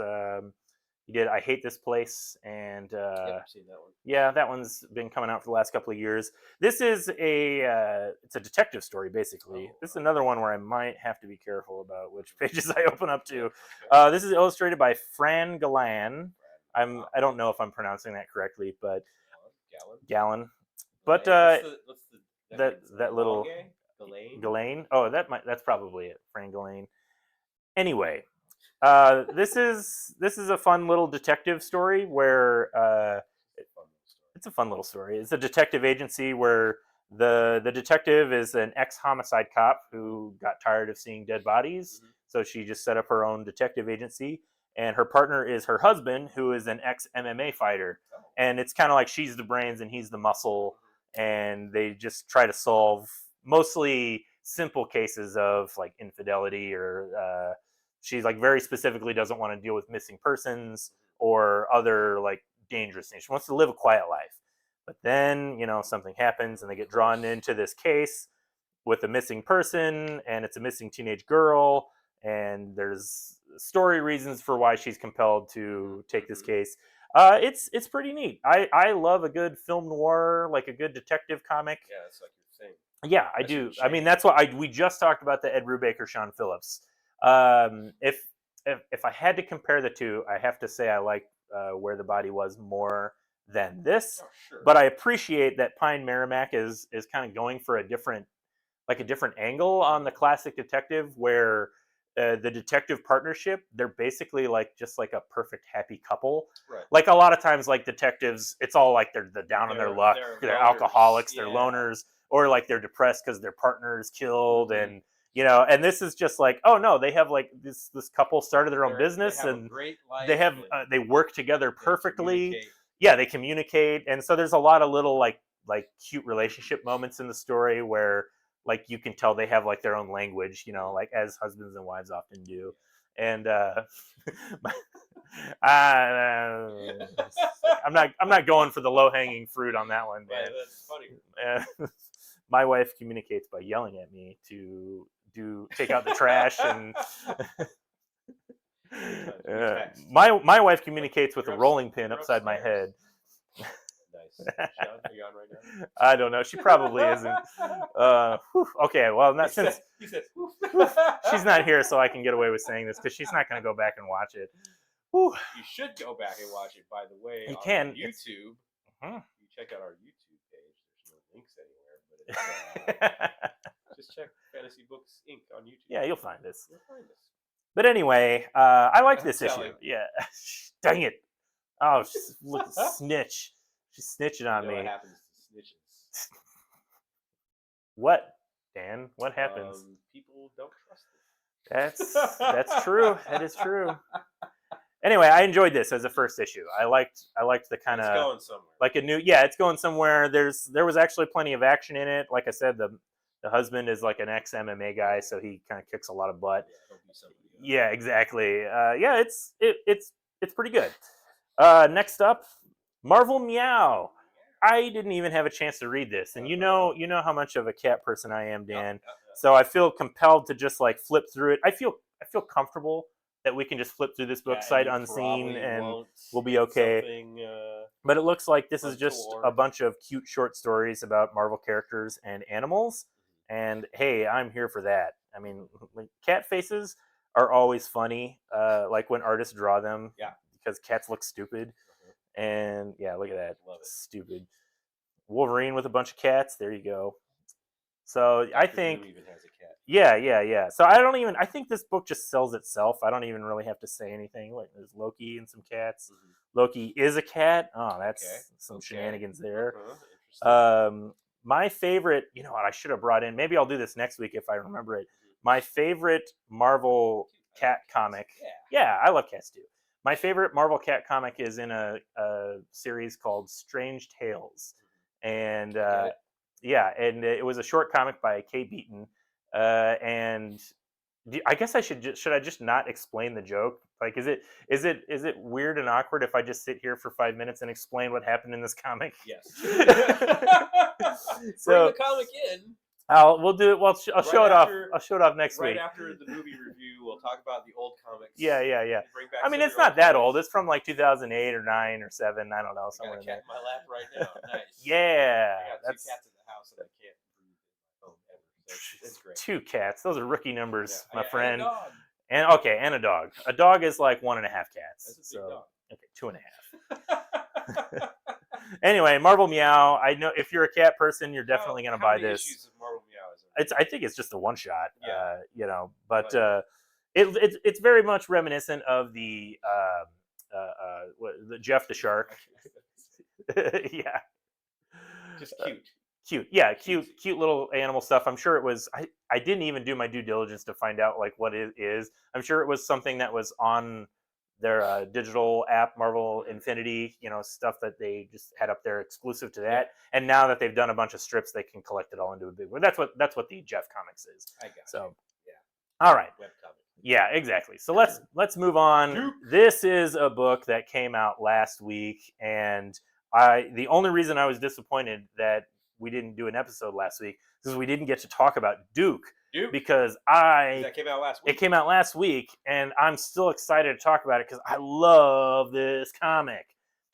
He did I Hate This Place, and Yep, I've seen that one. yeah, that one's been coming out for the last couple of years. This is it's a detective story, basically. Oh, This is another one where I might have to be careful about which pages I open up to. Okay. This is illustrated by Fran Galan. Wow. I don't know if I'm pronouncing that correctly, but Gallon. Gallon. But What's the that little Ghislaine? Ghislaine. Oh, that's probably it, Fran Galan. Anyway, this is a fun little detective story where it's a fun little story. It's a detective agency where the detective is an ex-homicide cop who got tired of seeing dead bodies, so she just set up her own detective agency. And her partner is her husband, who is an ex-MMA fighter, and it's kind of like she's the brains and he's the muscle, and they just try to solve mostly simple cases of like infidelity or she's like very specifically doesn't want to deal with missing persons or other like dangerous things. She wants to live a quiet life. But then, something happens and they get drawn into this case with a missing person, and it's a missing teenage girl, and there's story reasons for why she's compelled to take this case. It's pretty neat. I love a good film noir, like a good detective comic. Yeah, that's like you're saying. Yeah, I do. I mean, that's what we just talked about the Ed Brubaker, Sean Phillips. If I had to compare the two, I have to say I like Where the Body Was more than this. Oh, sure. But I appreciate that Pine Merrimack is kind of going for a different angle on the classic detective, where the detective partnership, they're basically like just like a perfect happy couple. Right. Like a lot of times, like detectives, it's all like they're down on their luck, they're alcoholics, they're loners, or like they're depressed because their partner is killed, and and this is just like, oh no, they have like this couple started their own business, and they work together perfectly. They communicate, and so there's a lot of little like cute relationship moments in the story where like you can tell they have like their own language, like as husbands and wives often do. And I'm not going for the low hanging fruit on that one, man. That's funny. My wife communicates by yelling at me to take out the trash, and my wife communicates with a rolling pin upside my head. Nice. Sean, are you on right now? I don't know. She probably isn't. Okay, well, not since he said, she's not here, so I can get away with saying this because she's not going to go back and watch it. You should go back and watch it. By the way, you on can. YouTube. You check out our YouTube page. There's no links anywhere, but just check Fantasy Books Inc. on YouTube. Yeah, you'll find us. You'll find us. But anyway, I like this issue. Yeah, dang it! Oh, look, snitch. She's snitching on me. What happens to snitches? What, Dan? What happens? People don't trust them. That's true. That is true. Anyway, I enjoyed this as a first issue. I liked the kind of going somewhere. Like a new, it's going somewhere. There was actually plenty of action in it. Like I said, the husband is like an ex MMA guy, so he kind of kicks a lot of butt. Yeah, exactly. It's pretty good. Next up, Marvel Meow. I didn't even have a chance to read this, and you know how much of a cat person I am, Dan. So I feel compelled to just like flip through it. I feel comfortable that we can just flip through this book sight unseen and we'll be okay. But it looks like this is just a bunch of cute short stories about Marvel characters and animals. And hey, I'm here for that. I mean, cat faces are always funny, like when artists draw them. Yeah. Because cats look stupid. And yeah, look at that. Love it. Stupid. Wolverine with a bunch of cats. There you go. So Dr. I think Doom even has a cat. Yeah. So I think this book just sells itself. I don't even really have to say anything. Like there's Loki and some cats. Loki is a cat. Oh, that's some shenanigans there. My favorite, what I should have brought in. Maybe I'll do this next week if I remember it. My favorite Marvel cat comic. Yeah, I love cats too. My favorite Marvel cat comic is in a series called Strange Tales, and and it was a short comic by Kay Beaton. And I guess should I just not explain the joke? Like, is it weird and awkward if I just sit here for 5 minutes and explain what happened in this comic? Yes. So bring the comic in. We'll do it. Well, I'll Right show it off. after- I'll show it off next Right week. after the movie review, we'll talk about the old comics. Yeah. Bring back I mean, some of it's your not that comics. old. It's from like 2008 or 9 or 7. I don't know, I got somewhere a in cat there. in my lap right now. Nice. Yeah, I got that's two cats in the house and I can't breathe in my home ever. So it's great. 2 cats. Those are rookie numbers, my friend. And a dog. And okay, and a dog. A dog is like 1.5 cats. That's a big dog. Okay, 2.5. Anyway, Marvel Meow. I know if you're a cat person, you're definitely going to buy How many this. issues of Marvel Meow is there? I think it's just a one shot. Yeah. But it's very much reminiscent of the Jeff the Shark. Yeah. Just cute. Cute. Yeah, cute little animal stuff. I'm sure it was. I didn't even do my due diligence to find out like what it is. I'm sure it was something that was on their digital app, Marvel Infinity, stuff that they just had up there exclusive to that. And now that they've done a bunch of strips, they can collect it all into a big one. That's what the Jeff Comics is. I got So, you. All right. Webcomic. Yeah, exactly. So let's move on. Duke. This is a book that came out last week, and the only reason I was disappointed that we didn't do an episode last week is we didn't get to talk about Duke. Because that came out last week. It came out last week, and I'm still excited to talk about it because I love this comic.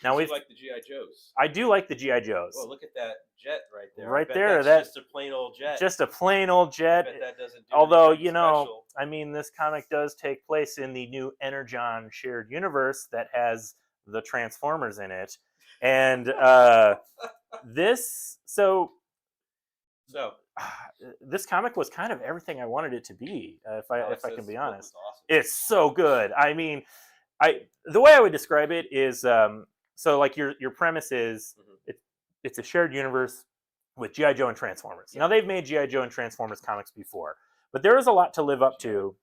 Now we like the GI Joes. I do like the GI Joes. Well, look at that jet right there. Right there, that's just a plain old jet. Just a plain old jet. I bet that doesn't do although anything special. I mean, this comic does take place in the new Energon shared universe that has the Transformers in it, and this this comic was kind of everything I wanted it to be, if I can be honest. Awesome. It's so good. I mean, the way I would describe it is so like your premise is it's a shared universe with G.I. Joe and Transformers. Yeah. Now they've made G.I. Joe and Transformers comics before, but there is a lot to live up to.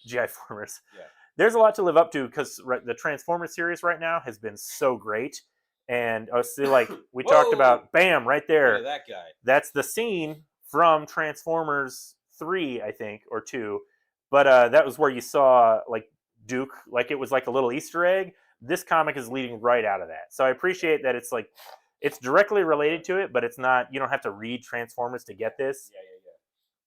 G.I. Formers. Yeah. There's a lot to live up to because the Transformers series right now has been so great. And I was like, we talked about, bam, right there. Look at that guy. That's the scene from Transformers 3, I think, or 2. But that was where you saw like Duke, like it was like a little Easter egg. This comic is leading right out of that. So I appreciate that it's like, it's directly related to it, but it's not, you don't have to read Transformers to get this. Yeah.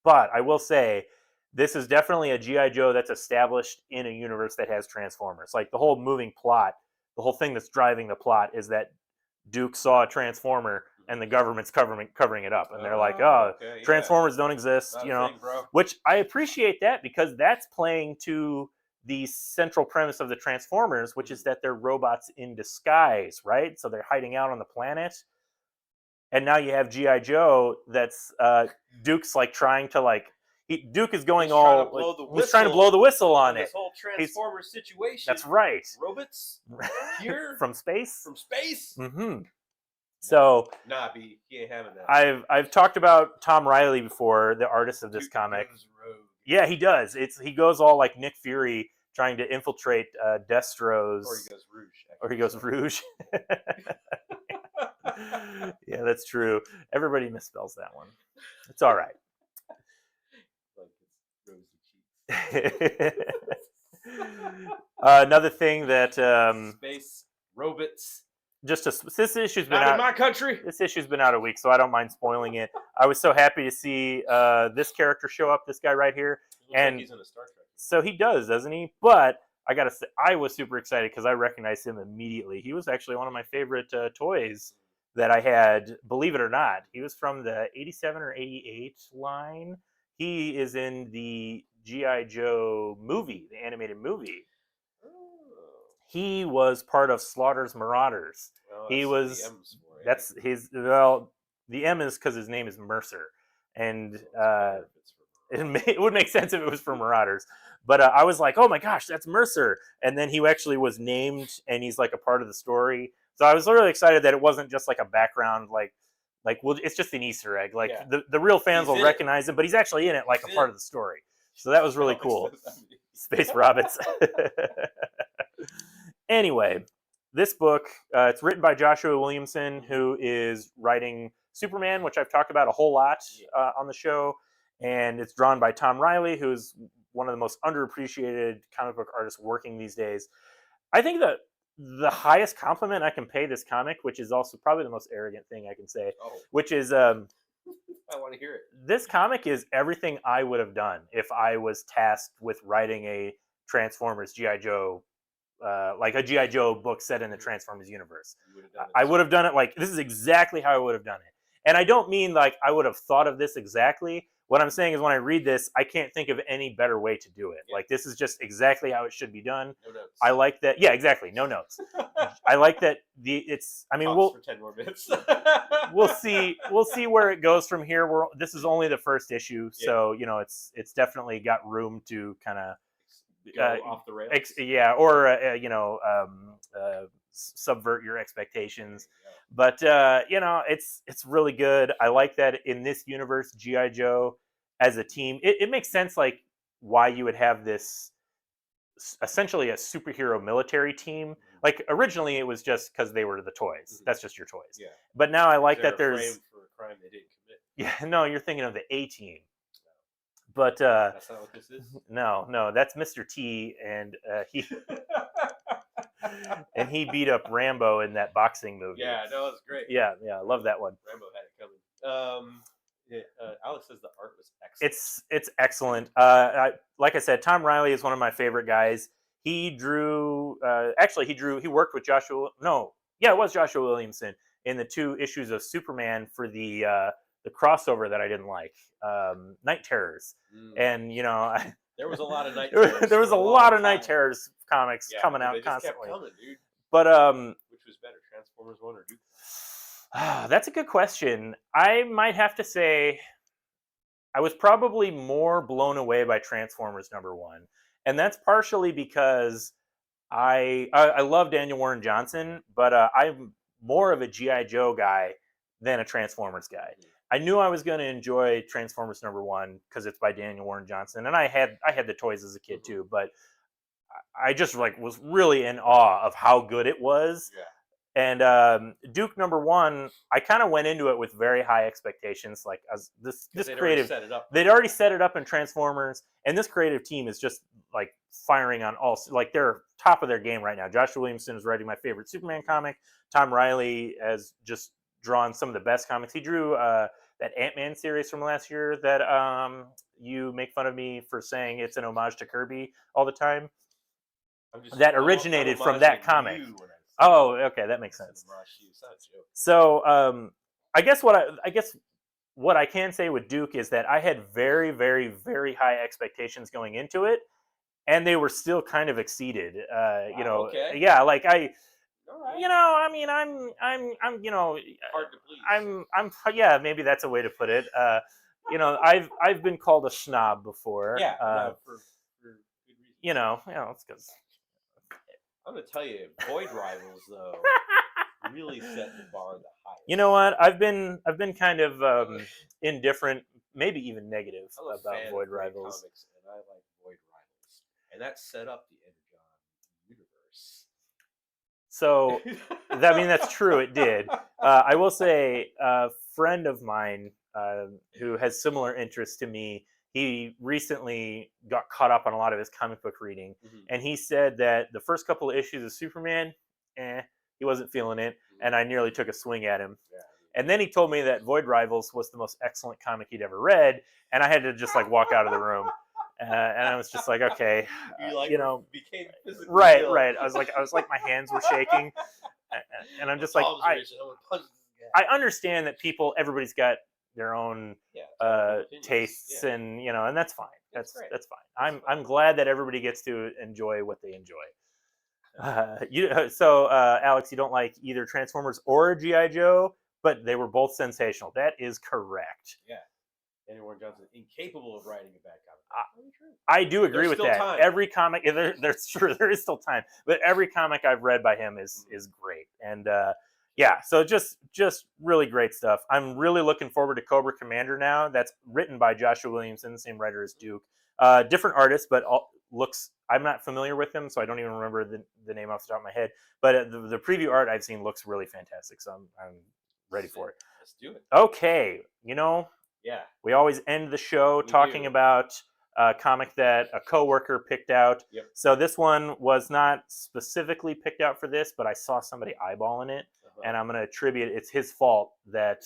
But I will say, this is definitely a G.I. Joe that's established in a universe that has Transformers. Like the whole moving plot, the whole thing that's driving the plot is that Duke saw a Transformer and the government's covering it up. And they're like, Transformers don't exist, which I appreciate that because that's playing to the central premise of the Transformers, which is that they're robots in disguise, right? So they're hiding out on the planet. And now you have G.I. Joe that's Duke's like trying to like, Duke is going he's trying to blow the whistle on it. This whole Transformers situation. That's right. Robots here from space. Mm-hmm. So B, he ain't having that. I've talked about Tom Riley before, the artist of this comic. Yeah, he does. He goes all like Nick Fury trying to infiltrate Destro's. Or he goes Rouge. Yeah, that's true. Everybody misspells that one. It's all right. Another thing that space robots. This issue's been not out in my country. This issue's been out a week, so I don't mind spoiling it. I was so happy to see this character show up. This guy right here, and like he's in a Star Trek. So he doesn't he? But I gotta say, I was super excited because I recognized him immediately. He was actually one of my favorite toys that I had. Believe it or not, he was from the '87 or '88 line. He is in the G.I. Joe movie, the animated movie. He was part of Slaughter's Marauders. He was. That's his. Well, the M is because his name is Mercer, and it would make sense if it was for Marauders. But I was like, oh my gosh, that's Mercer, and then he actually was named, and he's like a part of the story. So I was really excited that it wasn't just like a background, it's just an Easter egg. Like the real fans will recognize him, but he's actually in it, like a part of the story. So that was really cool. Space Robots. Anyway, this book, it's written by Joshua Williamson, who is writing Superman, which I've talked about a whole lot on the show. And it's drawn by Tom Riley, who's one of the most underappreciated comic book artists working these days. I think that the highest compliment I can pay this comic, which is also probably the most arrogant thing I can say, which is I want to hear it. This comic is everything I would have done if I was tasked with writing a Transformers GI Joe, like a GI Joe book set in the Transformers universe. You would have done it. I would have done it like this is exactly how I would have done it. And I don't mean like I would have thought of this exactly. What I'm saying is when I read this, I can't think of any better way to do it. Yeah. Like this is just exactly how it should be done. No notes. I like that. Yeah, exactly. No notes. I like that. I mean, Talks for 10 more minutes. we'll see where it goes from here. This is only the first issue, so it's definitely got room to kind of go off the rails. Subvert your expectations. But it's really good. I like that in this universe, GI Joe as a team, it makes sense like why you would have this essentially a superhero military team. Like originally it was just because they were the toys. Mm-hmm. That's just your toys. Yeah. But now I like that there's framed for a crime they didn't commit. Yeah, no, you're thinking of the A Team. But that's not what this is. No, that's Mr. T, and he beat up Rambo in that boxing movie. Yeah, no, it was great. Yeah, I love that one. Rambo had it coming. Alex says the art was excellent. It's excellent. Like I said, Tom Riley is one of my favorite guys. He drew. He worked with Joshua. No, yeah, it was Joshua Williamson in the 2 issues of Superman for the crossover that I didn't like, Night Terrors, and there was a lot of Night Terrors. There was a lot of Night Terrors comics coming out constantly. Kept coming, dude. But which was better, Transformers 1 or 2? That's a good question. I might have to say I was probably more blown away by Transformers #1, and that's partially because I love Daniel Warren Johnson, but I'm more of a GI Joe guy than a Transformers guy. I knew I was going to enjoy Transformers #1 because it's by Daniel Warren Johnson, and I had the toys as a kid too. But I just was really in awe of how good it was. Yeah. And Duke #1, I kind of went into it with very high expectations. Like as this creative, they'd already set it up in Transformers, and this creative team is just like firing on all. Like they're top of their game right now. Joshua Williamson is writing my favorite Superman comic. Tom Riley has just drawn some of the best comics. He drew that Ant-Man series from last year that you make fun of me for saying it's an homage to Kirby all the time. That originated from that comic. Oh, okay, that makes sense. So I guess what I can say with Duke is that I had very, very, very high expectations going into it, and they were still kind of exceeded. Okay. Yeah, like I. All right. I mean, I'm hard to please. I'm yeah, maybe that's a way to put it. I've been called a snob before. Yeah, for good reason. It's because I'm gonna tell you, Void Rivals though really set the bar the highest. You know what? I've been kind of indifferent, maybe even negative about Void Rivals. Comics, and I like Void Rivals, and that set up the Energon universe. So, that's true. It did. I will say, a friend of mine who has similar interests to me, he recently got caught up on a lot of his comic book reading, and he said that the first couple of issues of Superman, he wasn't feeling it, and I nearly took a swing at him. Yeah. And then he told me that Void Rivals was the most excellent comic he'd ever read, and I had to just walk out of the room. And I was just like, okay, became physically right. ill. I was like, my hands were shaking, and I'm just like, I understand that everybody's got their own tastes, and and that's fine. That's fine. I'm glad that everybody gets to enjoy what they enjoy. So Alex, you don't like either Transformers or G.I. Joe, but they were both sensational. That is correct. Yeah. Daniel Warren Johnson incapable of writing a bad comic. I do agree with that. Time. Every comic, there's true, there is still time, but every comic I've read by him is great, and so just really great stuff. I'm really looking forward to Cobra Commander now. That's written by Joshua Williamson, the same writer as Duke. Different artist, but I'm not familiar with him, so I don't even remember the name off the top of my head. But the preview art I've seen looks really fantastic, so I'm ready for it. Let's do it. Okay, yeah, we always end the show talking about a comic that a coworker picked out. Yep. So this one was not specifically picked out for this, but I saw somebody eyeballing it, and I'm going to attribute it's his fault that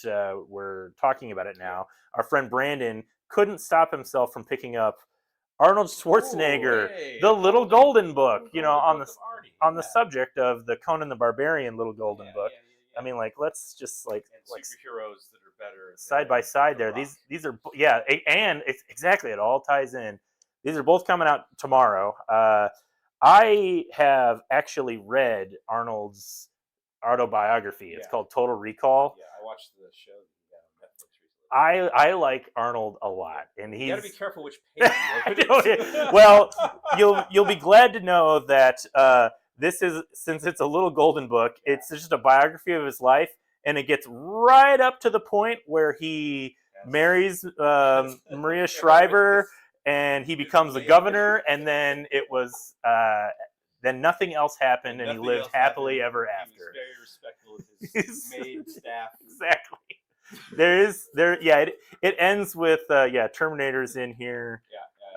we're talking about it now. Our friend Brandon couldn't stop himself from picking up Arnold Schwarzenegger, the Little Golden Book, on the subject of the Conan the Barbarian Little Golden Book. Yeah. I mean, like, let's just like superheroes that are better side by side there. These are and it's exactly, it all ties in. These are both coming out tomorrow. I have actually read Arnold's autobiography. It's called Total Recall. Yeah, I watched the show on Netflix recently. I like Arnold a lot, and you got to be careful which page you open. Well, you'll be glad to know that this is, since it's a Little Golden Book, it's just a biography of his life, and it gets right up to the point where he marries Maria Shriver, and he becomes a governor, and then it was then nothing else happened, and he lived happily ever after. He was very respectful of his maid staff. Exactly. It ends with Terminator's in here.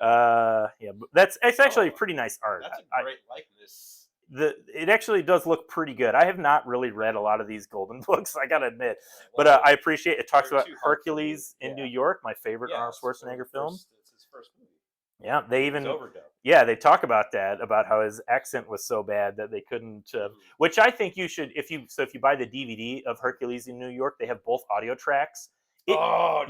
It's actually pretty nice art. That's a great likeness. It actually does look pretty good. I have not really read a lot of these Golden Books, I gotta admit, but I appreciate it. Talks about Hercules in New York, my favorite Arnold Schwarzenegger film. It's his first movie. Yeah, they even overdubbed. They talk about that, about how his accent was so bad that they couldn't. Which I think you should, if you buy the DVD of Hercules in New York, they have both audio tracks. Dude.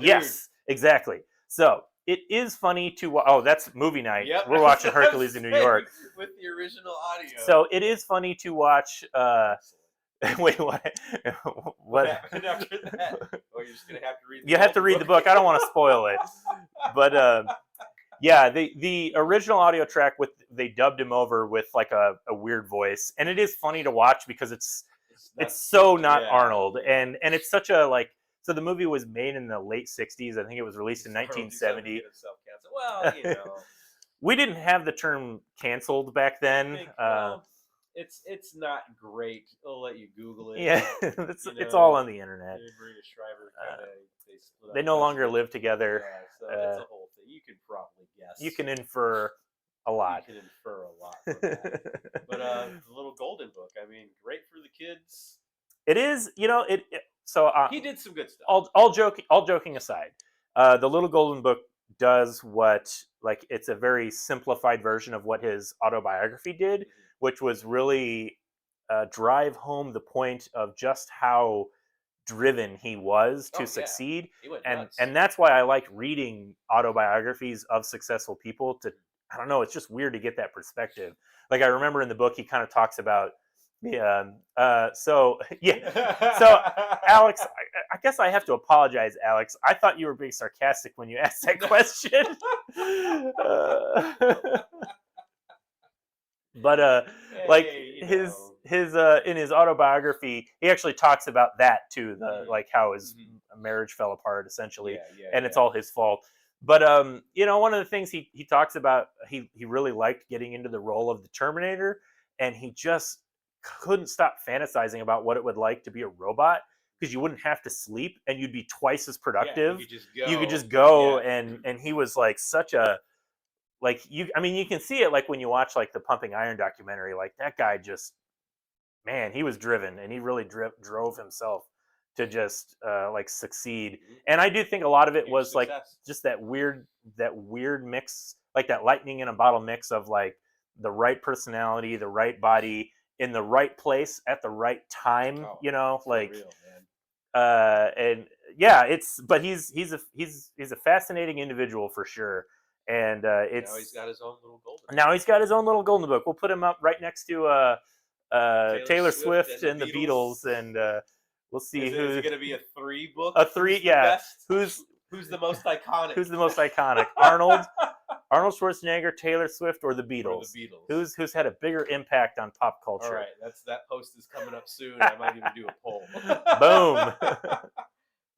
Yes, exactly. So it is funny to. Oh, that's movie night. Yep. We're watching Hercules in New York with the original audio. So it is funny to watch. Wait, what? What happened after that? Oh, you're just gonna have to read. You have to read the book. I don't want to spoil it, but the original audio track they dubbed him over with like a weird voice, and it is funny to watch because it's so not Arnold, and it's such a like. So the movie was made in the late '60s. I think it was released in 1970. Well, we didn't have the term canceled back then. It's not great. I'll let you Google it. Yeah, it's all on the internet. Maria Shriver they no longer live together. So it's a whole thing. You can probably guess. You can infer a lot. You can infer a lot from that. But the Little Golden Book, I mean, great for the kids. It is, so he did some good stuff. All joking aside, the Little Golden Book does what, like, it's a very simplified version of what his autobiography did, which was really drive home the point of just how driven he was to succeed. He went nuts. And that's why I like reading autobiographies of successful people. I don't know, it's just weird to get that perspective. Like, I remember in the book he kind of talks about so Alex, I guess I have to apologize, Alex. I thought you were being sarcastic when you asked that question. But like his in his autobiography, he actually talks about that too, like how his marriage fell apart essentially, and it's all his fault. But one of the things he talks about, he really liked getting into the role of the Terminator, and he just couldn't stop fantasizing about what it would like to be a robot, because you wouldn't have to sleep and you'd be twice as productive. You could just go, and he was like such a, like, you can see it like when you watch like the Pumping Iron documentary, like that guy just, man, he was driven, and he really drove himself to just like succeed. And I do think a lot of it was like just that weird mix, like that lightning in a bottle mix of like the right personality, the right body, in the right place at the right time, like real, and but he's a fascinating individual for sure. And it's now he's got his own little golden. Now he's got his own little golden book. We'll put him up right next to Taylor Swift and the Beatles, and we'll see is it going to be a 3-book. A 3, yeah. Who's the most iconic? Who's the most iconic? Arnold Schwarzenegger, Taylor Swift, or the Beatles? Who's had a bigger impact on pop culture? All right, that post is coming up soon. I might even do a poll. Boom.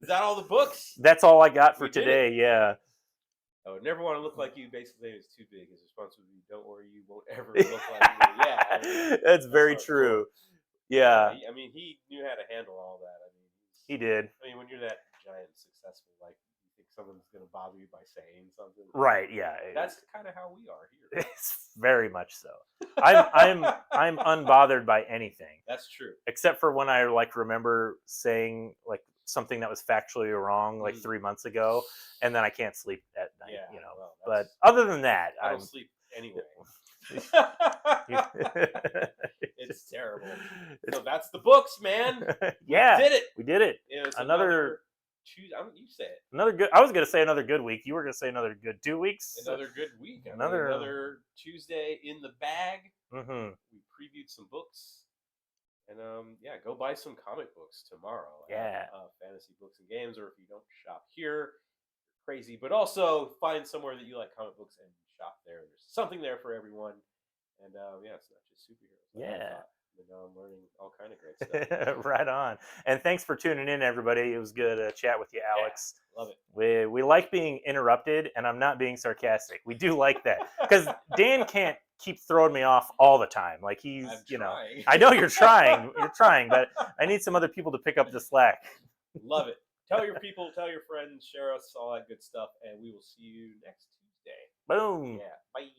Is that all the books? That's all I got for today. Yeah. I would never want to look like you. Basically, it's too big. His response would be, "Don't worry, you won't ever look like me." Yeah, that's very true. Yeah. I mean, he knew how to handle all that. I mean, he did. I mean, when you're that giant, successful, like, you think someone's gonna bother you by saying something. Right? Yeah. That's kind of how we are here. It's very much so. I'm unbothered by anything. That's true. Except for when I like remember saying like something that was factually wrong like 3 months ago, and then I can't sleep at night. Yeah, You know. well, But other than that, I don't sleep anyway. It's terrible. So that's the books, man. Yeah, We did it. we did it. It was Another Tuesday. You say it. Another good. I was gonna say another good week. You were gonna say another good 2 weeks. Another good week. I mean, Another- another Tuesday in the bag. Mm-hmm. We previewed some books, and yeah, go buy some comic books tomorrow. Yeah. At, Fantasy Books and Games, or if you don't shop here, you're crazy. But also find somewhere that you like comic books and shop there. There's something there for everyone, and yeah, it's not just superheroes. Like I Yeah. thought. But now I'm learning all kind of great stuff. Right on. And thanks for tuning in, everybody. It was good to chat with you, Alex. Love it. We like being interrupted, and I'm not being sarcastic. We do like that because Dan can't keep throwing me off all the time. Like he's, I'm you know, trying. I know you're trying, but I need some other people to pick up the slack. Love it. Tell your people, tell your friends, share us, all that good stuff, and we will see you next Tuesday. Boom. Yeah. Bye.